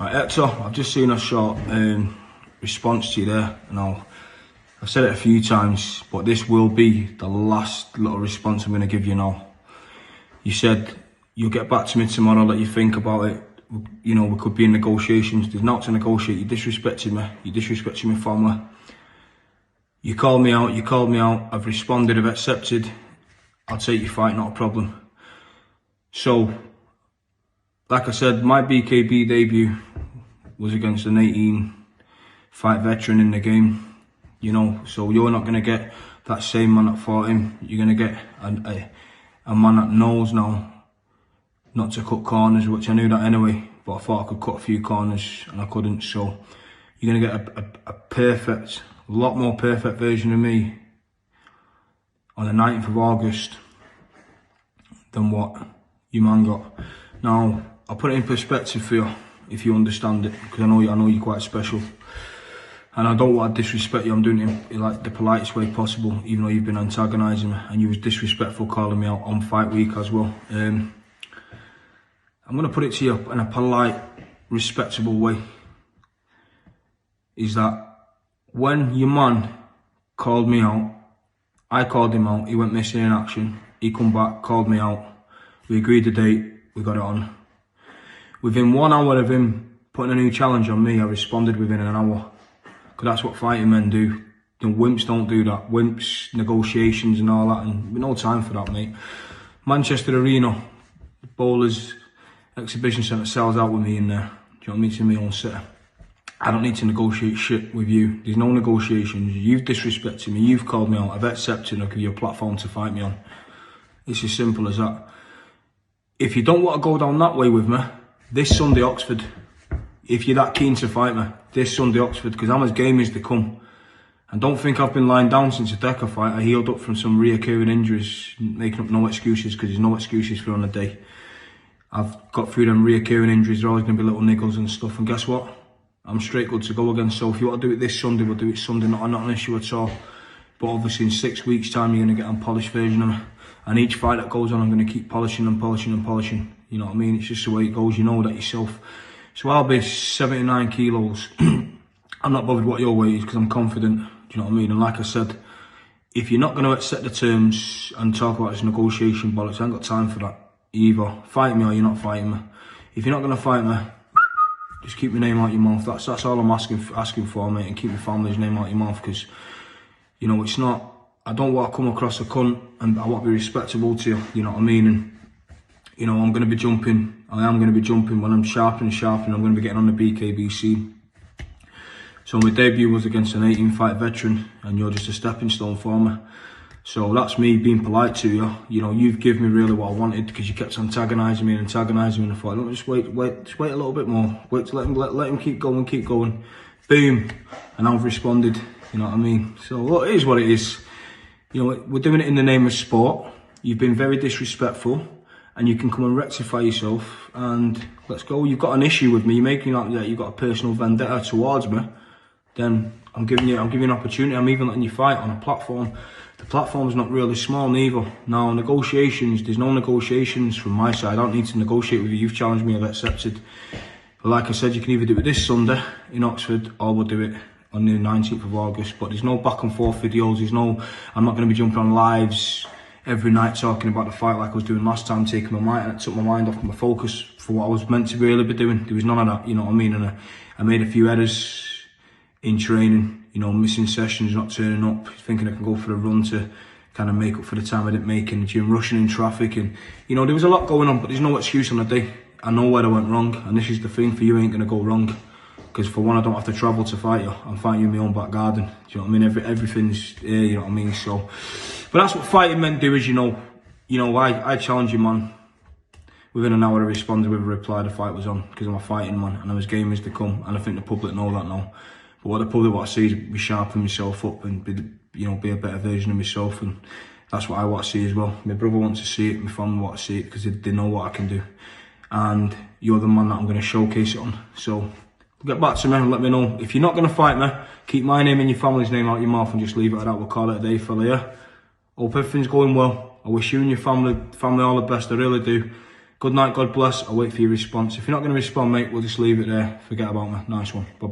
Right, Hector, I've just seen a short response to you there. Now, I've said it a few times, but this will be the last little response I'm going to give you now. You said you'll get back to me tomorrow, let you think about it. You know, we could be in negotiations. There's not to negotiate. You disrespected me. You disrespected my family. You called me out. I've responded, I've accepted. I'll take your fight, not a problem. So, like I said, my BKB debut was against an 18-fight veteran in the game. You know, so you're not going to get that same man that fought him. You're going to get a man that knows now not to cut corners, which I knew that anyway, but I thought I could cut a few corners and I couldn't. So you're going to get a perfect, a lot more perfect version of me on the 19th of August than what your man got. Now, I'll put it in perspective for you, if you understand it, because I know you're quite special. And I don't want to disrespect you. I'm doing it in like the politest way possible, even though you've been antagonising me and you was disrespectful calling me out on fight week as well. I'm going to put it to you in a polite, respectable way. Is that when your man called me out, I called him out, he went missing in action, he come back, called me out, we agreed the date, we got it on. Within 1 hour of him putting a new challenge on me, I responded within an hour. Because that's what fighting men do. The wimps don't do that. Wimps, negotiations and all that, and no time for that, mate. Manchester Arena, the Bowlers Exhibition Centre sells out with me in there. Do you know what I mean? It's in my own city. I don't need to negotiate shit with you. There's no negotiations. You've disrespected me, you've called me out, I've accepted and I'll give you a platform to fight me on. It's as simple as that. If you don't want to go down that way with me, this Sunday Oxford, if you're that keen to fight me, this Sunday Oxford, because I'm as game as they come. And don't think I've been lying down since the Decker fight. I healed up from some reoccurring injuries, making up no excuses, because there's no excuses for on the day. I've got through them reoccurring injuries, there are always going to be little niggles and stuff, and guess what? I'm straight good to go again. So if you want to do it this Sunday, we'll do it Sunday, not an issue at all. But obviously in 6 weeks' time, you're going to get a polished version of me. And each fight that goes on, I'm going to keep polishing and polishing and polishing. You know what I mean? It's just the way it goes, you know that yourself. So I'll be 79 kilos. I'm not bothered what your weight is because I'm confident. Do you know what I mean? And like I said, if you're not going to accept the terms and talk about this negotiation bollocks, I ain't got time for that. You either fight me or you're not fighting me. If you're not going to fight me, just keep my name out your mouth. That's all I'm asking for, mate. And keep my family's name out your mouth, because, you know, it's not. I don't want to come across a cunt, and I want to be respectable to you. You know what I mean? And you know, I'm going to be jumping. I am going to be jumping when I'm sharpening. I'm going to be getting on the BKB scene. So my debut was against an 18-fight veteran, and you're just a stepping stone for me. So that's me being polite to you. You know, you've given me really what I wanted, because you kept antagonising me and antagonising me, and I thought, just wait a little bit more. Wait to let him keep going. Boom, and I've responded. You know what I mean? So look, it is what it is. You know, we're doing it in the name of sport. You've been very disrespectful, and you can come and rectify yourself, and let's go. You've got an issue with me, you're making like that you've got a personal vendetta towards me, then I'm giving you an opportunity. I'm even letting you fight on a platform. The platform's not really small neither. Now, negotiations, there's no negotiations from my side. I don't need to negotiate with you. You've challenged me, I've accepted. But like I said, you can either do it this Sunday in Oxford, or we'll do it on the 19th of August. But there's no back and forth videos. I'm not going to be jumping on lives every night talking about the fight like I was doing last time, taking my mind, and it took my mind off my focus for what I was meant to really be doing. There was none of that, you know what I mean? And I made a few errors in training, you know, missing sessions, not turning up, thinking I can go for a run to kind of make up for the time I didn't make in the gym, rushing in traffic, and you know, there was a lot going on, but there's no excuse on the day. I know where I went wrong, and this is the thing, for you ain't gonna go wrong, because for one, I don't have to travel to fight you. I'm fighting you in my own back garden. Do you know what I mean? Everything's here, you know what I mean? So, but that's what fighting men do, is I challenge you, man. Within an hour, I responded with a reply the fight was on, because I'm a fighting man, and I'm as game as they come, and I think the public know that now. But what the public want to see is me sharpen myself up and be a better version of myself, and that's what I want to see as well. My brother wants to see it, my family want to see it, because they know what I can do. And you're the man that I'm going to showcase it on. So get back to me and let me know. If you're not going to fight me, keep my name and your family's name out your mouth and just leave it at that. We'll call it a day, fella, yeah? Hope everything's going well. I wish you and your family all the best, I really do. Good night, God bless. I'll wait for your response. If you're not going to respond, mate, we'll just leave it there. Forget about me. Nice one. Bye.